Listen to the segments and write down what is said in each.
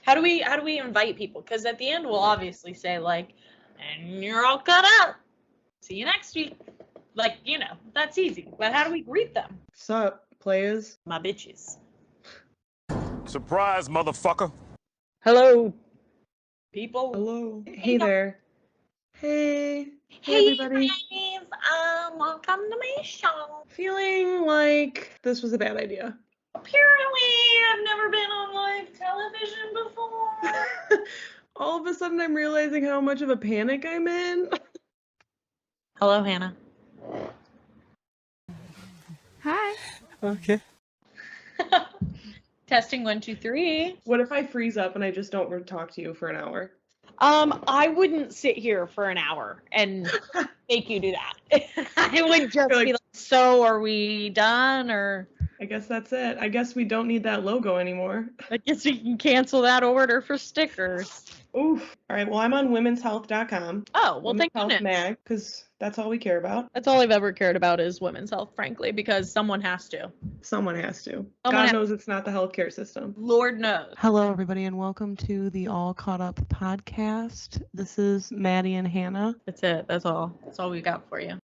How do we invite people? Because at the end we'll obviously say like, and you're all cut up. See you next week. Like, that's easy. But how do we greet them? Sup, players? My bitches. Surprise, motherfucker. Hello, people. Hello. Hey there. Hey. Hey, everybody. guys. Welcome to my show. Feeling like this was a bad idea. Apparently, I've never been on live television before. All of a sudden, I'm realizing how much of a panic I'm in. Hello, Hannah. Hi. Okay. Testing 1, 2, 3. What if I freeze up and I just don't talk to you for an hour? I wouldn't sit here for an hour and make you do that. I would just be like, so are we done? Or I guess that's it. I guess we don't need that logo anymore. I guess we can cancel that order for stickers. Oof. All right, well, I'm on womenshealth.com. Oh, well, thank Women's Health goodness. Mag, because that's all we care about. That's all I've ever cared about is women's health, frankly, because someone has to. Someone has to. God knows it's not the healthcare system. Lord knows. Hello, everybody, and welcome to the All Caught Up podcast. This is Maddie and Hannah. That's it. That's all. That's all we got for you.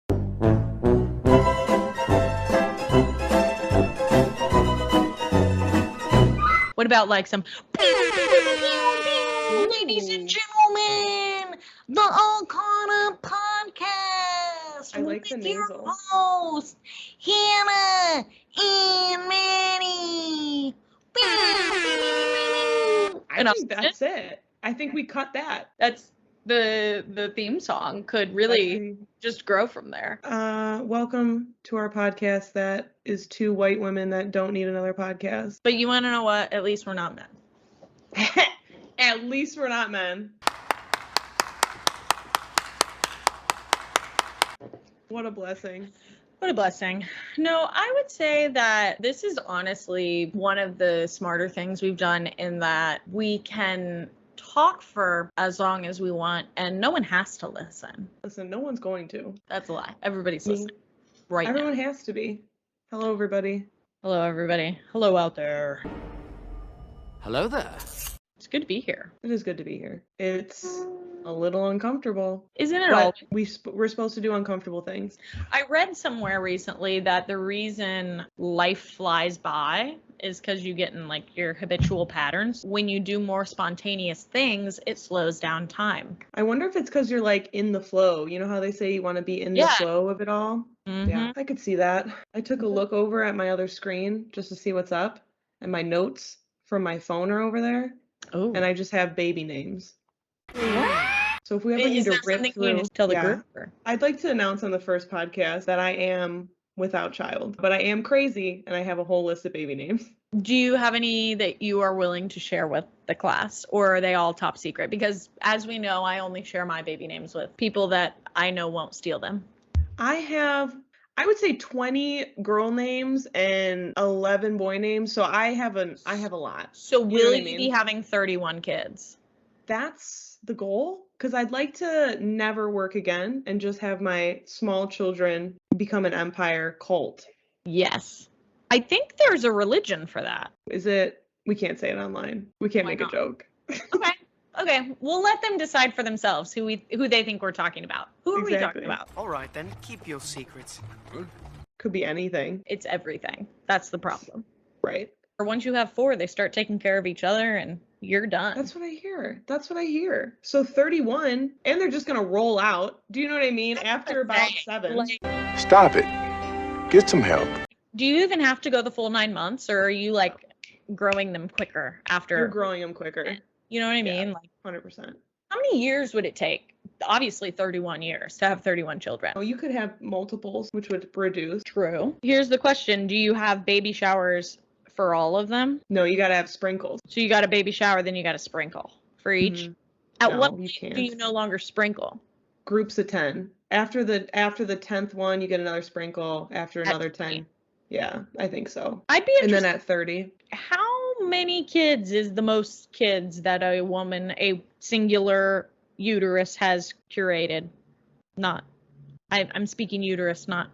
What about like some ladies and gentlemen, the All Caught Up podcast. I like the your nasal. host, Hannah and Maddie. I think that's it. I think we cut that. That's the theme song could really just grow from there. Welcome to our podcast that is two white women that don't need another podcast. But you want to know what? At least we're not men. At least we're not men. What a blessing. What a blessing. No, I would say that this is honestly one of the smarter things we've done in that we can talk for as long as we want and no one has to listen. Listen, no one's going to. That's a lie. Everybody's listening right now. Everyone has to be. Hello, everybody. Hello, everybody. Hello out there. Hello there. It's good to be here. It is good to be here. It's a little uncomfortable. Isn't it But all? we're supposed to do uncomfortable things. I read somewhere recently that the reason life flies by is because you get in like your habitual patterns. When you do more spontaneous things, it slows down time. I wonder if it's because you're like in the flow. You know how they say you want to be in the flow of it all? Mm-hmm. Yeah, I could see that. I took a look over at my other screen just to see what's up, and my notes from my phone are over there, Oh. and I just have baby names. So if we ever need to rip through, tell the group? Or? I'd like to announce on the first podcast that I am without child, but I am crazy, and I have a whole list of baby names. Do you have any that you are willing to share with the class, or are they all top secret? Because as we know, I only share my baby names with people that I know won't steal them. I have, I would say 20 girl names and 11 boy names, so I have a lot. So will you be having 31 kids? That's the goal, because I'd like to never work again and just have my small children become an empire cult. Yes. I think there's a religion for that. Is it? We can't say it online. We can't make a joke. Okay. We'll let them decide for themselves who they think we're talking about. Who are we talking about? All right, then. Keep your secrets. Could be anything. It's everything. That's the problem. Right. Or once you have 4, they start taking care of each other and you're done. That's what I hear. So 31, and they're just going to roll out. Do you know what I mean? After about 7. Stop it. Get some help. Do you even have to go the full 9 months, or are you like growing them quicker after? You're growing them quicker. You know what I mean? Yeah, like 100%. How many years would it take? Obviously 31 years to have 31 children. Oh, you could have multiples, which would reduce. True. Here's the question. Do you have baby showers for all of them? No, you got to have sprinkles. So you got a baby shower, then you got a sprinkle for each? Mm-hmm. At what point do you no longer sprinkle? Groups of 10. After the 10th one, you get another sprinkle. After another 10. Yeah, I think so. I'd be interested. And then at 30. How many kids is the most kids that a woman, a singular uterus has curated? I'm speaking uterus, not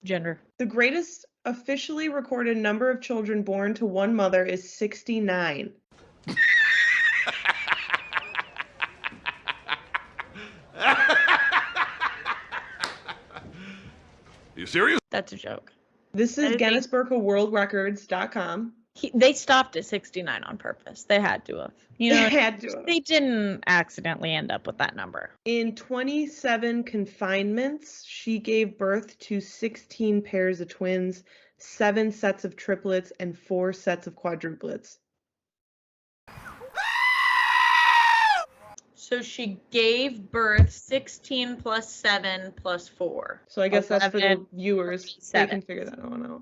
gender. The greatest officially recorded number of children born to one mother is 69. serious? That's a joke. This is That is GuinnessBookOfWorldRecords.com. They stopped at 69 on purpose. They had to have. You know, They had to have. they didn't accidentally end up with that number. In 27 confinements, she gave birth to 16 pairs of twins, 7 sets of triplets, and 4 sets of quadruplets. So she gave birth 16 plus 7 plus 4. So I guess that's for the 11, viewers. They 37. can figure that one out.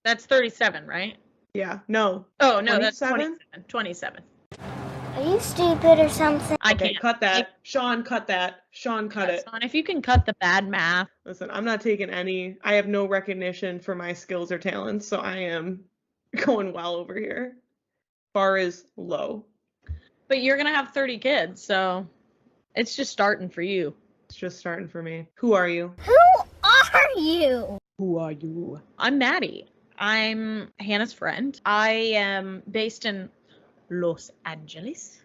That's 37, right? Yeah. No. Oh, no, that's 27? 27. Are you stupid or something? I Okay, can't. cut that. Sean, cut that. Sean, cut it. Son, if you can cut the bad math. Listen, I'm not taking any. I have no recognition for my skills or talents, so I am going well over here. Bar is low. But you're going to have 30 kids, so it's just starting for you. It's just starting for me. Who are you? Who are you? Who are you? I'm Maddie. I'm Hannah's friend. I am based in Los Angeles.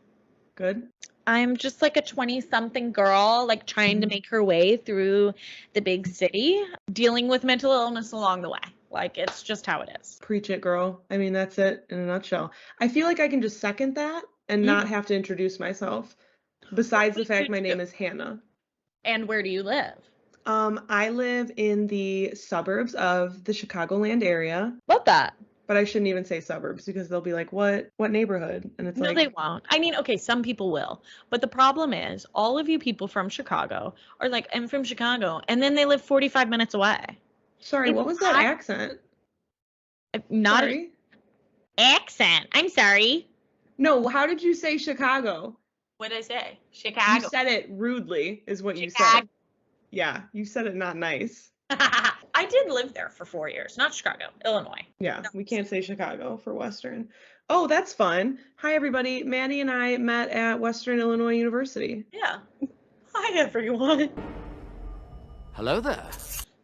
Good. I'm just like a 20-something girl, like trying to make her way through the big city, dealing with mental illness along the way. Like, it's just how it is. Preach it, girl. I mean, that's it in a nutshell. I feel like I can just second that and not have to introduce myself. Besides the fact my name is Hannah. And where do you live? I live in the suburbs of the Chicagoland area, Love that. but I shouldn't even say suburbs because they'll be like, what neighborhood? And it's No, like, they won't. I mean, okay, some people will. But the problem is, all of you people from Chicago are like, I'm from Chicago. And then they live 45 minutes away. sorry, If what was that I- accent? Not Sorry. an accent. I'm sorry. No, how did you say Chicago? What did I say? You Chicago. said it rudely, is what you Chicago. said. Yeah, you said it not nice. I did live there for 4 years. Not Chicago, Illinois. Yeah, we can't say Chicago for Western. Oh, that's fun. Hi, everybody. Maddie and I met at Western Illinois University. Yeah. Hi, everyone. Hello there.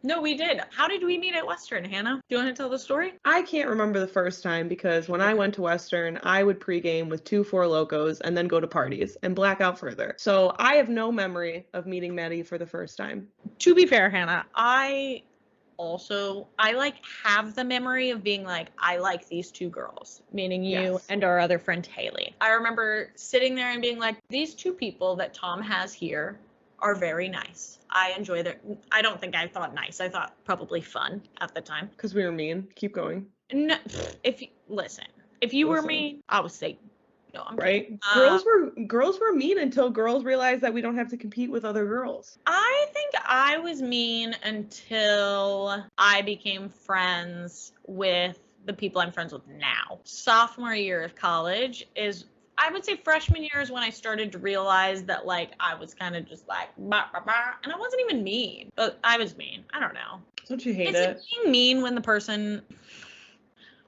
No, we did. How did we meet at Western, Hannah? Do you want to tell the story? I can't remember the first time because when I went to Western, I would pregame with 2 Four Locos and then go to parties and black out further. So I have no memory of meeting Maddie for the first time. To be fair, Hannah, I like have the memory of being like, I like these 2 girls, meaning you Yes. and our other friend Haley. I remember sitting there and being like, these 2 people that Tom has here are very nice. I enjoy their, I don't think I thought nice. I thought probably fun at the time. Because we were mean. Keep going. No, if you were Listen. me, I would say no. I'm Right? kidding. Girls were mean until girls realized that we don't have to compete with other girls. I think I was mean until I became friends with the people I'm friends with now. Sophomore year of college is, I would say freshman year is when I started to realize that like I was kind of just like bah, bah, bah, and I wasn't even mean, but I was mean. I don't know. Don't you hate Is it being mean when the person?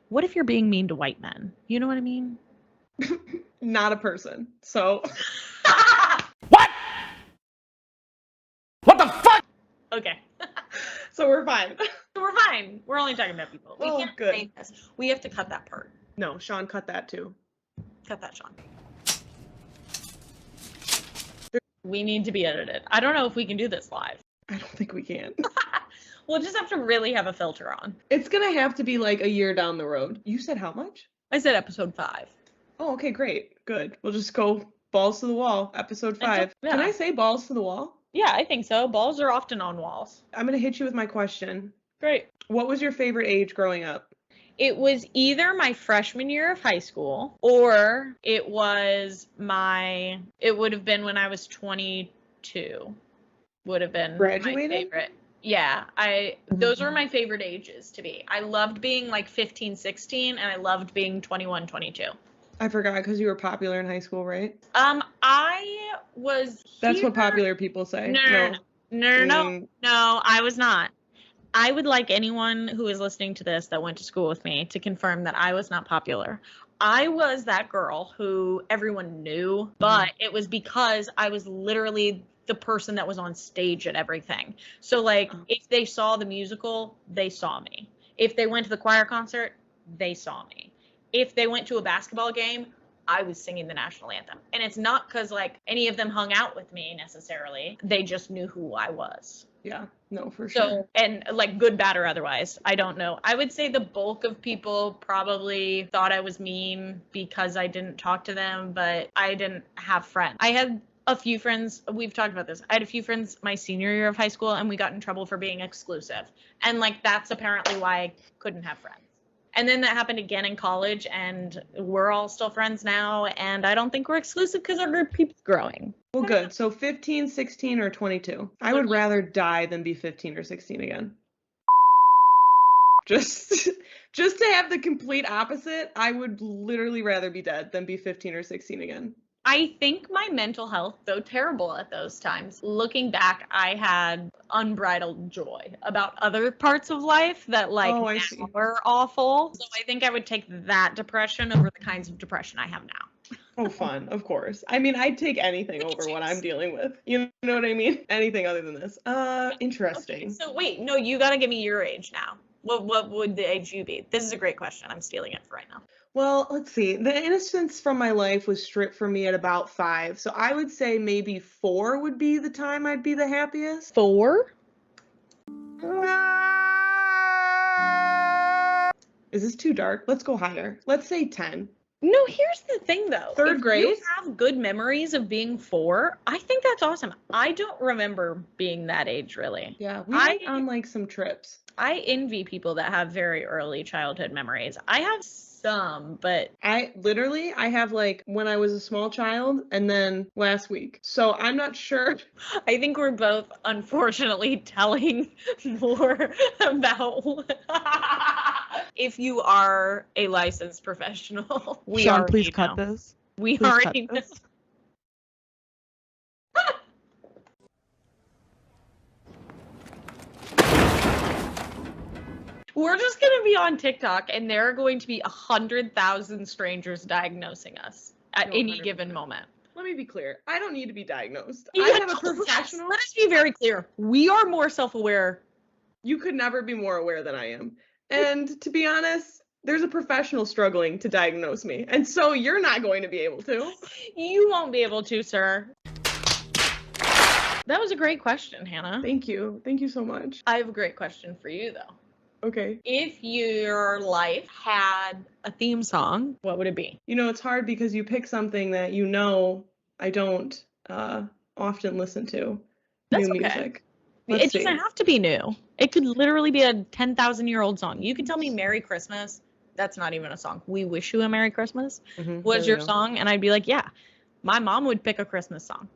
What if you're being mean to white men? You know what I mean? Not a person. So What the fuck? Okay. so we're fine. We're fine. We're only talking about people. We Oh, can't good. say this. We have to cut that part. No, Sean, cut that too. Cut that, Sean. We need to be edited. I don't know if we can do this live. I don't think we can. We'll just have to really have a filter on. It's gonna have to be like a year down the road. You said how much? I said episode 5. Oh, okay, great. Good. We'll just go balls to the wall, episode 5. Yeah. Can I say balls to the wall? Yeah, I think so. Balls are often on walls. I'm gonna hit you with my question. Great. What was your favorite age growing up? It was either my freshman year of high school or it would have been when I was 22. Would have been Graduated? my favorite. Yeah, those were my favorite ages to be. I loved being like 15, 16 and I loved being 21, 22. I forgot because you were popular in high school, right? I was That's what here- popular people say. No, Mm. no, I was not. I would like anyone who is listening to this that went to school with me to confirm that I was not popular. I was that girl who everyone knew, but it was because I was literally the person that was on stage at everything. So like if they saw the musical, they saw me. If they went to the choir concert, they saw me. If they went to a basketball game, I was singing the national anthem. And it's not because like any of them hung out with me necessarily. They just knew who I was. Yeah, no, for sure. So, and like good, bad, or otherwise, I don't know. I would say the bulk of people probably thought I was mean because I didn't talk to them, but I didn't have friends. I had a few friends, we've talked about this. I had a few friends my senior year of high school, and we got in trouble for being exclusive. And like, that's apparently why I couldn't have friends. And then that happened again in college, and we're all still friends now. And I don't think we're exclusive because our group keeps growing. Well, good. So 15, 16, or 22? I would rather die than be 15 or 16 again. Just to have the complete opposite, I would literally rather be dead than be 15 or 16 again. I think my mental health, though terrible at those times, looking back, I had unbridled joy about other parts of life that I see. were awful. So I think I would take that depression over the kinds of depression I have now. Oh, fun, of course. I mean, I'd take anything over what I'm dealing with. You know what I mean? Anything other than this. Interesting. Okay, so wait, no, you gotta give me your age now. What would the age you be? This is a great question. I'm stealing it for right now. Well, let's see. The innocence from my life was stripped from me at about 5. So I would say maybe 4 would be the time I'd be the happiest. 4? Is this too dark? Let's go higher. Let's say 10. No, here's the thing though. Third grade? If you have good memories of being 4, I think that's awesome. I don't remember being that age really. Yeah, we went on like some trips. I envy people that have very early childhood memories. I have some, but I have like when I was a small child and then last week. So I'm not sure. I think we're both unfortunately telling more about if you are a licensed professional. We Sean, already please cut know. this. We Please already cut know. this. We're just going to be on TikTok, and there are going to be 100,000 strangers diagnosing us at any 100%. given moment. Let me be clear. I don't need to be diagnosed. Yeah, I have a yes, professional. let us be very clear. We are more self-aware. You could never be more aware than I am. And to be honest, there's a professional struggling to diagnose me. And so you're not going to be able to. You won't be able to, sir. That was a great question, Hannah. Thank you. Thank you so much. I have a great question for you, though. Okay. If your life had a theme song, what would it be? You know, it's hard because you pick something that you know I don't often listen to. That's New okay. music. It doesn't have to be new. It could literally be a 10,000-year-old song. You could tell me Merry Christmas. That's not even a song. We Wish You a Merry Christmas was your song. And I'd be like, yeah, my mom would pick a Christmas song.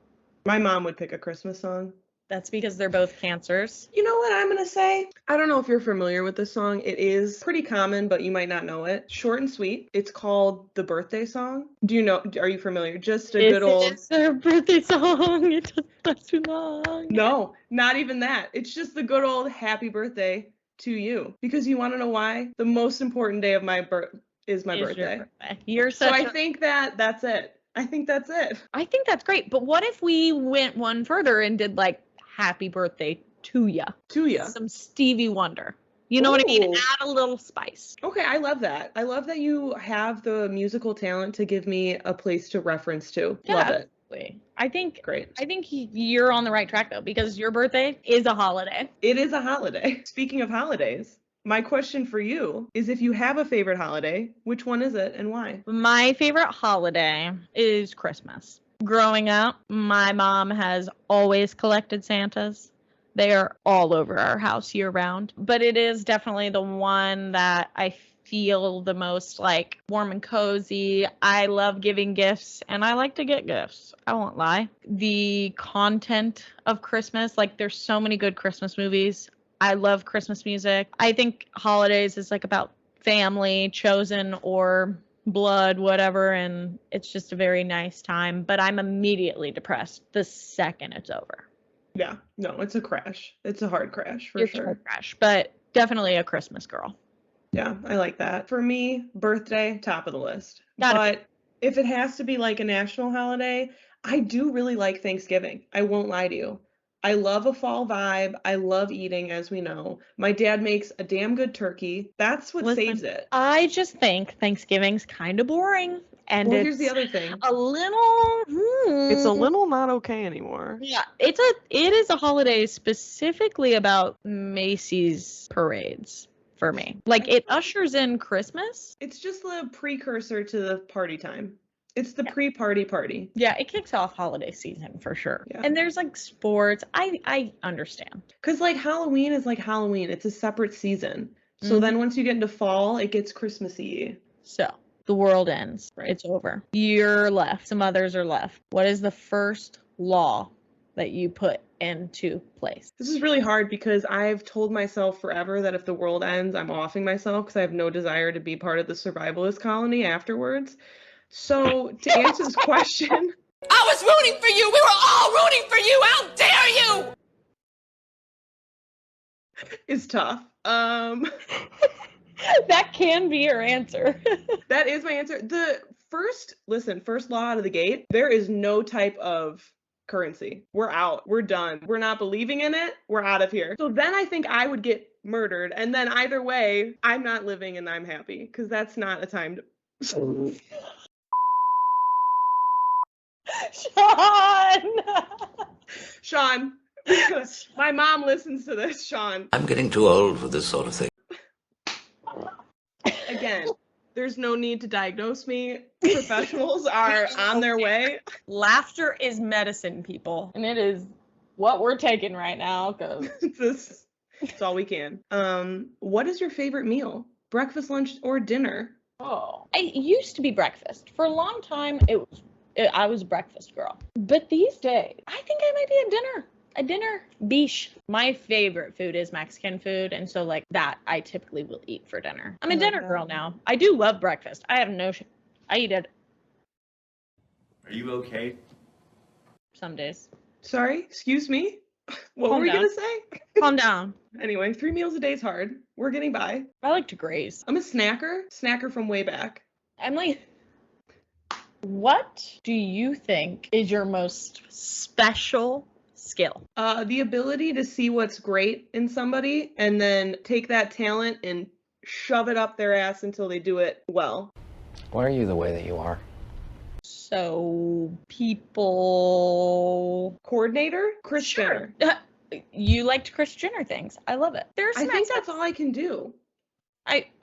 My mom would pick a Christmas song. That's because they're both cancers. You know what I'm going to say? I don't know if you're familiar with this song. It is pretty common, but you might not know it. Short and sweet. It's called The Birthday Song. Do you know? Are you familiar? Just a good old... It's their birthday song. It doesn't last too long. No, not even that. It's just the good old happy birthday to you. Because you want to know why? The most important day of my birth is my birthday. You're So I think that's it. I think that's it. I think that's great. But what if we went one further and did like happy birthday to ya? To ya. Some Stevie Wonder. You know what I mean? Ooh. Add a little spice. Okay, I love that. I love that you have the musical talent to give me a place to reference to. Yeah, Love it. absolutely. I think Great. you're on the right track though, because your birthday is a holiday. It is a holiday. Speaking of holidays, my question for you is if you have a favorite holiday, which one is it and why? My favorite holiday is Christmas. Growing up, my mom has always collected Santas. They are all over our house year round. But it is definitely the one that I feel the most like warm and cozy. I love giving gifts and I like to get gifts. I won't lie. The content of Christmas, like there's so many good Christmas movies. I love Christmas music. I think holidays is like about family, chosen or blood, whatever, and it's just a very nice time. But I'm immediately depressed the second it's over. Yeah, no, it's a crash. It's a hard crash for It's sure. a crash, but definitely a Christmas girl. Yeah, I like that. For me, birthday, top of the list. Gotta But if it has to be like a national holiday, I do really like Thanksgiving. I won't lie to you. I love a fall vibe. I love eating, as we know. My dad makes a damn good turkey. That's what Listen, saves it. I just think Thanksgiving's kind of boring. And Well, it's here's the other thing. a little. It's a little not okay anymore. Yeah, it is a holiday specifically about Macy's parades for me. Like it ushers in Christmas. It's just the precursor to the party time. It's the pre-party party. Yeah, it kicks off holiday season for sure. Yeah. And there's like sports. I understand. Because like Halloween is like Halloween. It's a separate season. So then once you get into fall, it gets Christmassy. So the world ends. Right. It's over. You're left. Some others are left. What is the first law that you put into place? This is really hard because I've told myself forever that if the world ends, I'm offing myself because I have no desire to be part of the survivalist colony afterwards. So to answer this question, I was rooting for you! We were all rooting for you! How dare you! is tough. That can be your answer. That is my answer. The first law out of the gate, there is no type of currency. We're out. We're done. We're not believing in it. We're out of here. So then I think I would get murdered. And then either way, I'm not living and I'm happy because that's not a time to. Sean, my mom listens to this, Sean. I'm getting too old for this sort of thing. Again, there's no need to diagnose me. Professionals are on their way. Laughter is medicine, people. And it is what we're taking right now. Cause It's all we can. What is your favorite meal? Breakfast, lunch, or dinner? It used to be breakfast. For a long time, I was a breakfast girl. But these days, I think I might be a dinner biche. My favorite food is Mexican food, and so like that I typically will eat for dinner. I'm a dinner girl now. I do love breakfast. I have no I eat it Are you okay? some days. Sorry, excuse me? What Calm were you down. gonna say? Calm down. Anyway, 3 meals a day is hard. We're getting by. I like to graze. I'm a snacker from way back. Emily, what do you think is your most special skill? The ability to see what's great in somebody and then take that talent and shove it up their ass until they do it well. Why are you the way that you are? So, people... Coordinator? Kris Sure. Jenner. You liked Kris Jenner things. I love it. There's I think that's all I can do.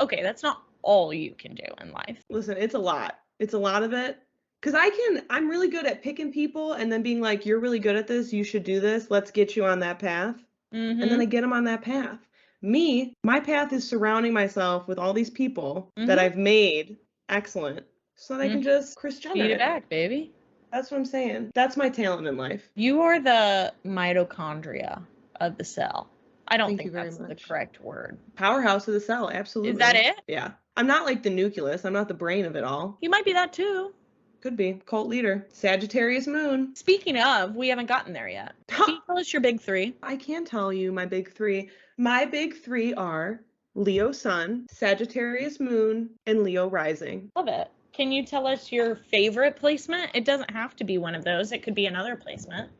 Okay, that's not all you can do in life. Listen, it's a lot. It's a lot of it. Because I'm really good at picking people and then being like, you're really good at this, you should do this, let's get you on that path. Mm-hmm. And then I get them on that path. My path is surrounding myself with all these people that I've made excellent so that I can just Kris Jenner. Beat it back, baby. That's what I'm saying. That's my talent in life. You are the mitochondria of the cell. I don't Thank think you very that's the much. correct word. Powerhouse of the cell, absolutely. Is that it? Yeah. I'm not like the nucleus. I'm not the brain of it all. You might be that too. Could be. Cult leader. Sagittarius moon. Speaking of, we haven't gotten there yet. Can you tell us your big three? I can tell you my big three. My big three are Leo sun, Sagittarius moon, and Leo rising. Love it. Can you tell us your favorite placement? It doesn't have to be one of those. It could be another placement.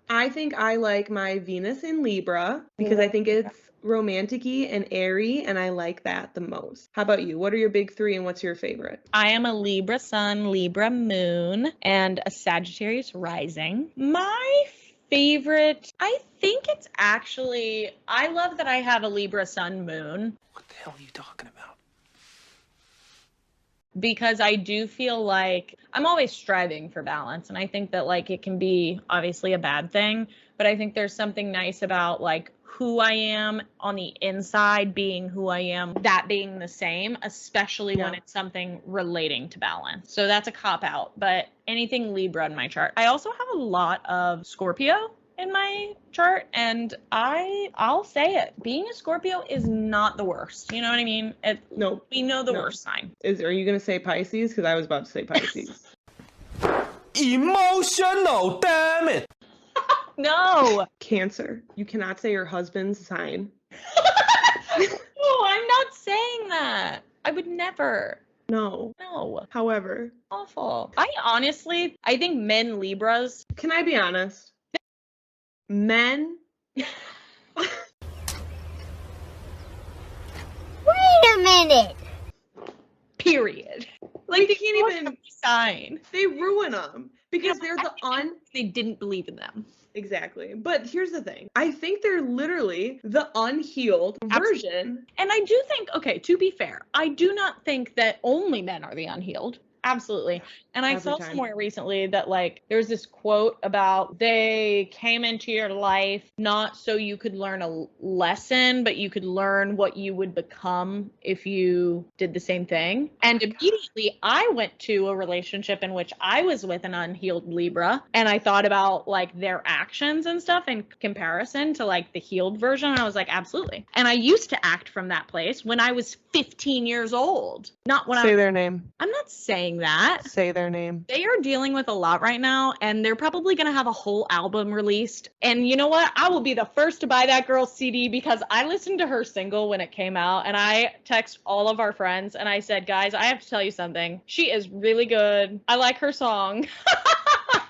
I think I like my Venus in Libra because I think it's romantic-y and airy, and I like that the most. How about you? What are your big three, and what's your favorite? I am a Libra sun, Libra moon, and a Sagittarius rising. My favorite, I think it's actually, I love that I have a Libra sun moon. What the hell are you talking about? Because I do feel like I'm always striving for balance, and I think that like it can be obviously a bad thing, but I think there's something nice about like who I am on the inside being who I am, that being the same, especially when it's something relating to balance. So that's a cop out, but anything Libra in my chart. I also have a lot of Scorpio in my chart, and I'll say it, being a Scorpio is not the worst. You know what I mean? No. We know the worst sign. Are you going to say Pisces? Because I was about to say Pisces. Emotional, damn it! No. Cancer. You cannot say your husband's sign. No, I'm not saying that. I would never. No. No. However. Awful. I think men Libras. Can I be honest? Men. Wait a minute. Period. Like they they can't ruin even every sign. they ruin them because they're the They didn't believe in them. exactly. But here's the thing. I think they're literally the unhealed version. And I do think, okay, to be fair, I do not think that only men are the unhealed. Absolutely. And I Every saw time. somewhere recently that like there's this quote about they came into your life not so you could learn a lesson, but you could learn what you would become if you did the same thing. And immediately I went to a relationship in which I was with an unhealed Libra, and I thought about like their actions and stuff in comparison to like the healed version. And I was like, absolutely. And I used to act from that place when I was 15 years old. Not when Say their name. I'm not saying that. Say their name. They are dealing with a lot right now, and they're probably going to have a whole album released. And you know what? I will be the first to buy that girl's CD because I listened to her single when it came out, and I text all of our friends, and I said, guys, I have to tell you something. She is really good. I like her song.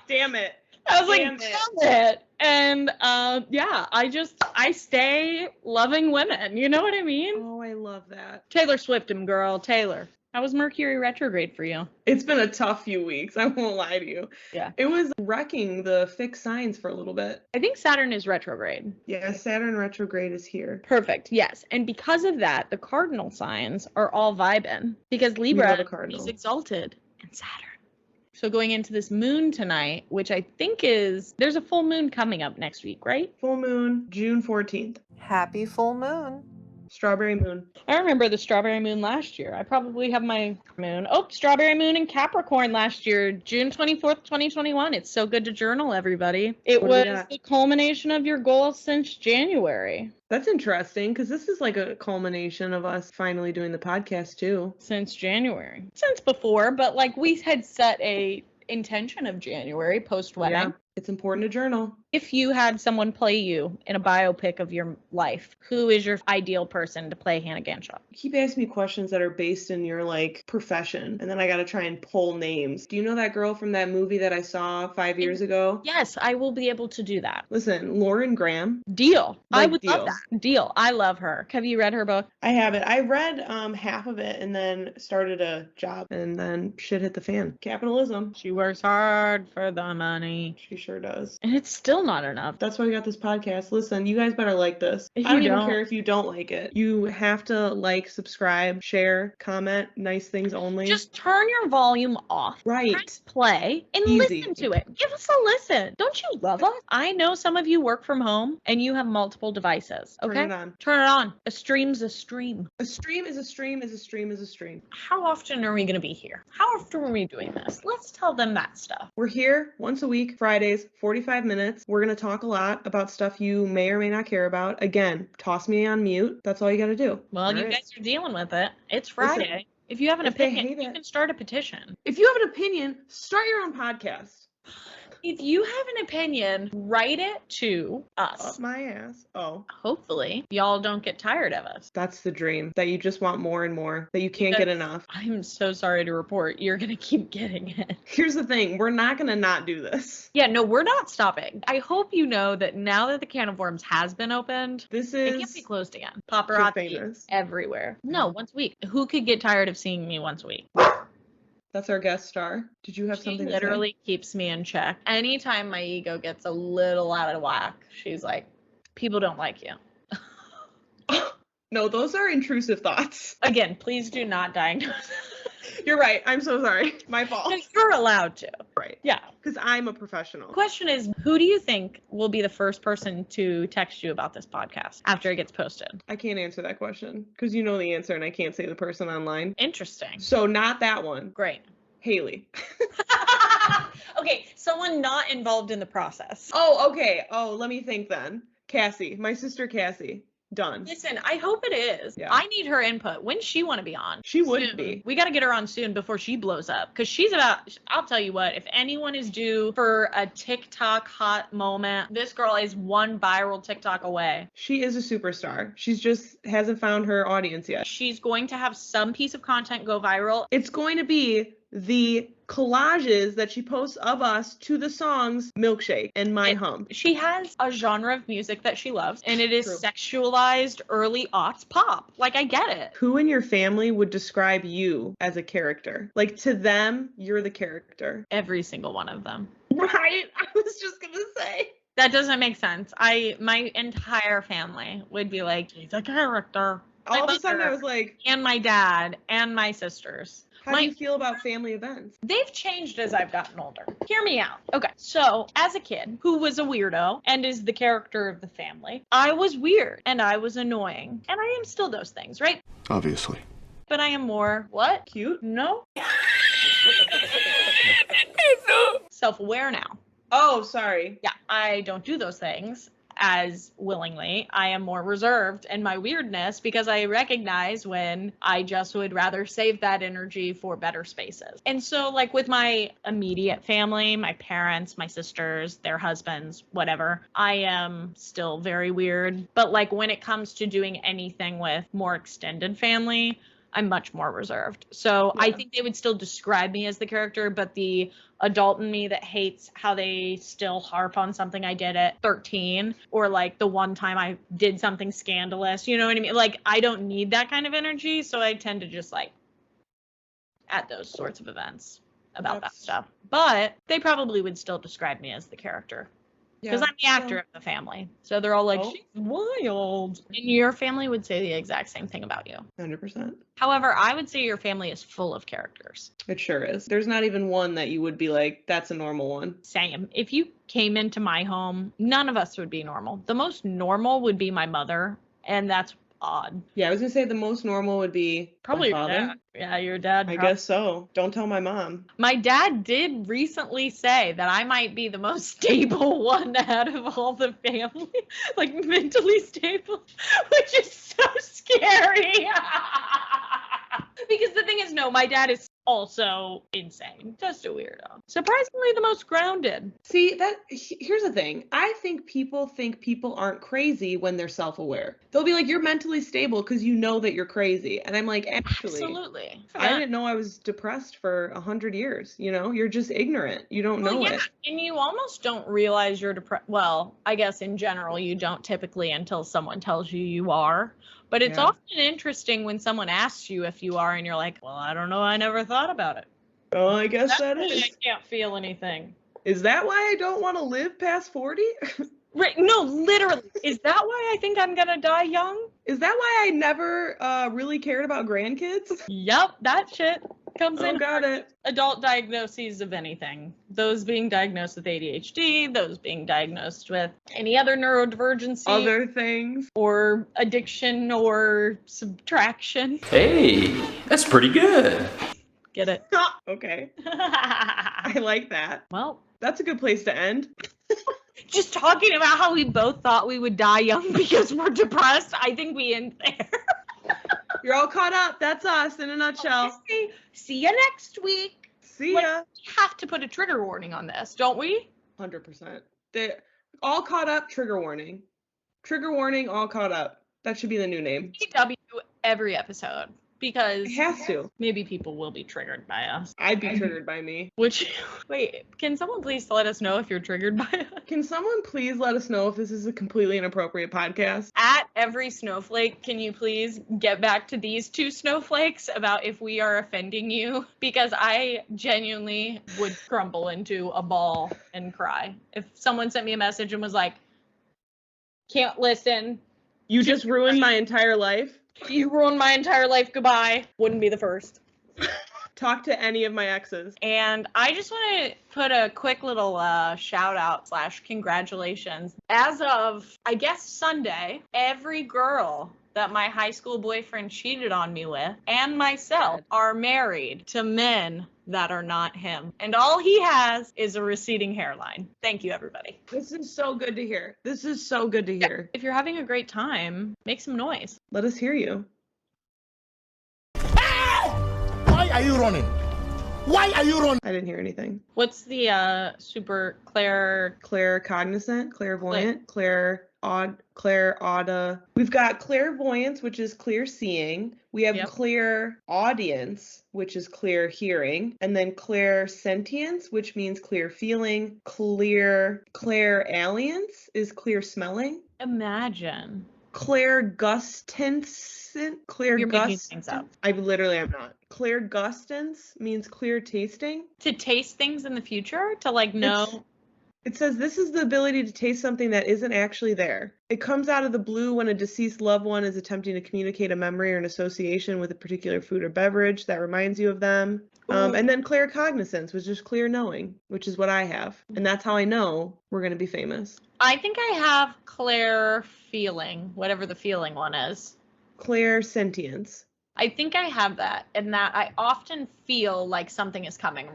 Damn it. I was Damn like, damn it. And yeah, I stay loving women. You know what I mean? Oh, I love that. Taylor Swift him, girl. Taylor. How was Mercury retrograde for you? It's been a tough few weeks. I won't lie to you. Yeah. It was wrecking the fixed signs for a little bit. I think Saturn is retrograde. Yeah, Saturn retrograde is here. Perfect. Yes. And because of that, the cardinal signs are all vibing because Libra is exalted in Saturn. So going into this moon tonight, which I think there's a full moon coming up next week, right? Full moon, June 14th. Happy full moon. Strawberry moon. I remember the strawberry moon last year. I probably have my moon. Oh, strawberry moon in Capricorn last year, June 24th, 2021. It's so good to journal, everybody. It was the culmination of your goals since January. That's interesting because this is like a culmination of us finally doing the podcast too. Since January. Since before, but like we had set a intention of January post-wedding. Yeah, it's important to journal. If you had someone play you in a biopic of your life, who is your ideal person to play Hannah Ganshaw? You keep asking me questions that are based in your like profession, and then I gotta try and pull names. Do you know that girl from that movie that I saw 5 years ago? Yes, I will be able to do that. Listen, Lauren Graham. Deal. I Like, would love that. Deal. I love her. Have you read her book? I haven't. I read half of it and then started a job, and then shit hit the fan. Capitalism. She works hard for the money. She sure does. And it's still not enough. That's why we got this podcast. Listen, you guys better like this. If I don't you even don't- care if you don't like it. You have to like, subscribe, share, comment, nice things only. Just turn your volume off. Right. Press play and Easy. listen to it. Give us a listen. Don't you love us? I know some of you work from home and you have multiple devices. Okay. Turn it on. Turn it on. A stream's a stream. A stream is a stream is a stream is a stream. How often are we going to be here? How often are we doing this? Let's tell them that stuff. We're here once a week, Fridays, 45 minutes. We're going to talk a lot about stuff you may or may not care about. Again, toss me on mute. That's all you got to do. Well, All you right. guys are dealing with it. It's Friday. Listen, if you have an if they opinion, hate you it- can start a petition. If you have an opinion, start your own podcast. If you have an opinion, write it to us. Up my ass. Oh, Hopefully, y'all don't get tired of us. that's the dream. That you just want more and more. That you can't get Because enough. I'm so sorry to report, you're going to keep getting it. Here's the thing. We're not going to not do this. Yeah, no, we're not stopping. I hope you know that now that the can of worms has been opened, This it can't is be closed again. too Paparazzi famous. everywhere. No, once a week. Who could get tired of seeing me once a week? That's our guest star. Did you have She something literally keeps me in check. Anytime my ego gets a little out of whack, she's like, people don't like you. to say? No, those are intrusive thoughts. Again, please do not diagnose. You're right. I'm so sorry. My fault. No, you're allowed to. Right. Yeah. Because I'm a professional. Question is, who do you think will be the first person to text you about this podcast after it gets posted? I can't answer that question because you know the answer and I can't say the person online. Interesting. So not that one. Great. Haley. Okay, someone not involved in the process. Oh, okay. Oh, let me think then. Cassie. My sister Cassie. Done. Listen, I hope it is. Yeah. I need her input. When's she want to be on? She would Soon. be. We got to get her on soon before she blows up. Because she's about, I'll tell you what, if anyone is due for a TikTok hot moment, this girl is one viral TikTok away. She is a superstar. She's just hasn't found her audience yet. She's going to have some piece of content go viral. It's going to be the collages that she posts of us to the songs Milkshake and My Hump. She has a genre of music that she loves, and it is True. sexualized early aughts pop. Like, I get it. Who in your family would describe you as a character? Like, to them, you're the character. Every single one of them. Right? I was just gonna say. That doesn't make sense. My entire family would be like, she's a character. All of a sudden, I was like, And my dad and my sisters. how do you feel about family events? They've changed as I've gotten older. Hear me out. Okay, so as a kid who was a weirdo and is the character of the family, I was weird and I was annoying. And I am still those things, right? Obviously. But I am more, what? Cute? No? Self-aware now. Oh, sorry. Yeah, I don't do those things as willingly. I am more reserved in my weirdness because I recognize when I just would rather save that energy for better spaces. And so, like, with my immediate family, my parents, my sisters, their husbands, whatever, I am still very weird. But like when it comes to doing anything with more extended family, I'm much more reserved. So I think they would still describe me as the character, but the adult in me that hates how they still harp on something I did at 13, or like the one time I did something scandalous, you know what I mean? Like, I don't need that kind of energy, so I tend to just like at those sorts of events about that stuff. But they probably would still describe me as the character. Because I'm the actor of the family. So they're all like, she's wild. And your family would say the exact same thing about you. 100%. However, I would say your family is full of characters. It sure is. There's not even one that you would be like, that's a normal one. Same. If you came into my home, none of us would be normal. The most normal would be my mother, and that's odd. Yeah, I was gonna say the most normal would be Probably my your father. dad. Yeah, your dad. I guess so. Don't tell my mom. My dad did recently say that I might be the most stable one out of all the family, like mentally stable, which is so scary. Because the thing is, no, my dad is also insane. Just a weirdo. Surprisingly, the most grounded. See, here's the thing. I think people aren't crazy when they're self-aware. They'll be like, you're mentally stable because you know that you're crazy. And I'm like, actually, Absolutely. I didn't know I was depressed for 100 years. You know, you're just ignorant. You don't know it. And you almost don't realize you're depressed. Well, I guess in general, you don't typically until someone tells you you are. But it's often interesting when someone asks you if you are and you're like, well, I don't know. I never thought about it. Oh, I guess that is. I can't feel anything. Is that why I don't want to live past 40? Right. No, literally. Is that why I think I'm going to die young? Is that why I never really cared about grandkids? Yep. That shit comes in. Got it. Adult diagnoses of anything. Those being diagnosed with ADHD, those being diagnosed with any other neurodivergency. Other things. Or addiction or subtraction. Hey, that's pretty good. Get it? Okay. I like that. Well, that's a good place to end. Just talking about how we both thought we would die young because we're depressed, I think we end there. You're all caught up. That's us in a nutshell. See you next week. See ya. We have to put a trigger warning on this, don't we? 100%. They're all caught up, trigger warning. Trigger warning, all caught up. That should be the new name. CW every episode. Because it has to. Maybe people will be triggered by us. I'd be triggered by me. Wait, can someone please let us know if you're triggered by us? Can someone please let us know if this is a completely inappropriate podcast? At every snowflake, can you please get back to these two snowflakes about if we are offending you? Because I genuinely would crumble into a ball and cry. If someone sent me a message and was like, can't listen. You just ruined my entire life. You ruined my entire life. Goodbye. Wouldn't be the first. Talk to any of my exes. And I just want to put a quick little shout out / congratulations. As of, I guess, Sunday, every girl that my high school boyfriend cheated on me with and myself are married to men that are not him. And all he has is a receding hairline. Thank you, everybody. This is so good to hear. This is so good to hear. If you're having a great time, make some noise. Let us hear you. Why are you running? Why are you running? I didn't hear anything. What's the super claircognizant, Clairvoyant, We've got clairvoyance, which is clear seeing. We have Yep. clear audience, which is clear hearing, and then clear sentience, which means clear feeling. Clear alliance is clear smelling. Imagine. Clairgustance. You're making things up. I literally am not. Clairgustance means clear tasting. To taste things in the future, to like know. It says this is the ability to taste something that isn't actually there. It comes out of the blue when a deceased loved one is attempting to communicate a memory or an association with a particular food or beverage that reminds you of them. And then claircognizance, which is clear knowing, which is what I have. And that's how I know we're going to be famous. I think I have clear feeling, whatever the feeling one is. Clear sentience. I think I have that, and that I often feel like something is coming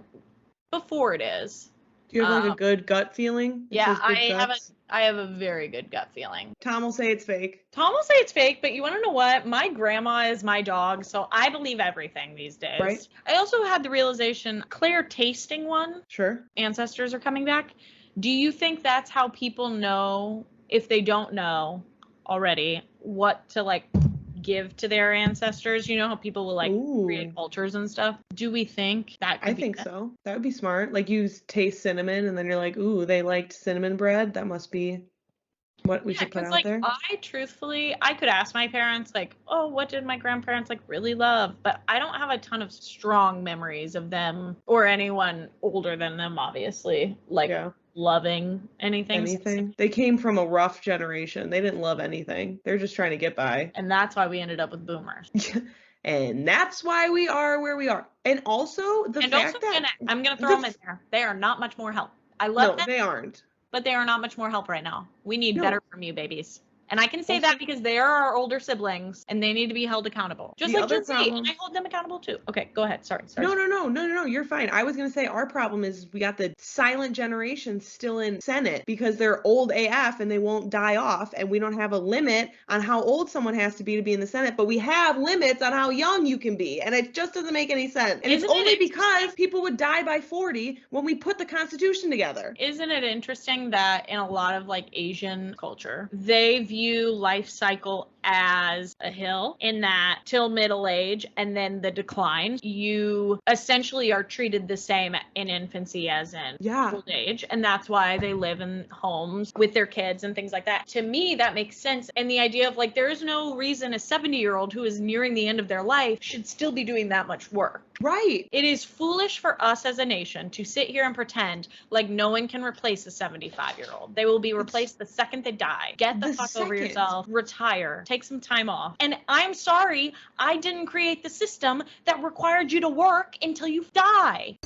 before it is. Do you have like a good gut feeling? Yeah, I have a very good gut feeling. Tom will say it's fake. Tom will say it's fake, but you want to know what? My grandma is my dog, so I believe everything these days. Right. I also had the realization, clear tasting one. Sure. Ancestors are coming back. Do you think that's how people know, if they don't know already, what to like give to their ancestors? You know how people will like create cultures and stuff? Do we think that could I think so. That would be smart. Like you taste cinnamon and then you're like, ooh, they liked cinnamon bread. That must be what we should put out like, there. I could ask my parents like, oh, what did my grandparents like really love? But I don't have a ton of strong memories of them or anyone older than them, obviously, like loving anything. They came from a rough generation. They didn't love anything. They're just trying to get by. And that's why we ended up with boomers. And that's why we are where we are. And also the fact that I'm gonna throw them in there. They are not much more help. I love them. No, they aren't. But they are not much more help right now. We need better from you, babies. And I can say that because they are our older siblings and they need to be held accountable. Just like Gen Z, and I hold them accountable too. Okay, go ahead. Sorry. No, you're fine. I was going to say our problem is we got the silent generation still in Senate because they're old AF and they won't die off, and we don't have a limit on how old someone has to be in the Senate, but we have limits on how young you can be, and it just doesn't make any sense. And it's only because people would die by 40 when we put the Constitution together. Isn't it interesting that in a lot of like Asian culture, they view life cycle as a hill, in that till middle age and then the decline, you essentially are treated the same in infancy as in old age, and that's why they live in homes with their kids and things like that. To me, that makes sense. And the idea of like, there is no reason a 70-year-old who is nearing the end of their life should still be doing that much work. Right. It is foolish for us as a nation to sit here and pretend like no one can replace a 75-year-old. They will be replaced the second they die. Get the fuck over yourself. Retire. Take some time off. And I'm sorry, I didn't create the system that required you to work until you die.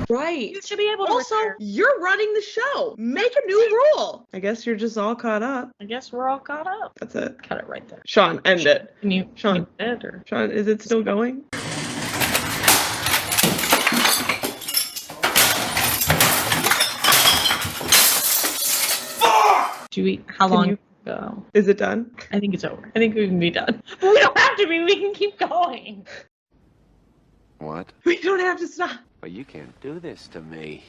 Right. You should be able to also, retire. You're running the show. Make a new rule. I guess you're just all caught up. I guess we're all caught up. That's it. Cut it right there. Sean, end it. Sean, Sean, is it still going? How long ago? Is it done? I think it's over. I think we can be done. But we don't have to be. We can keep going. What? We don't have to stop. Well, you can't do this to me.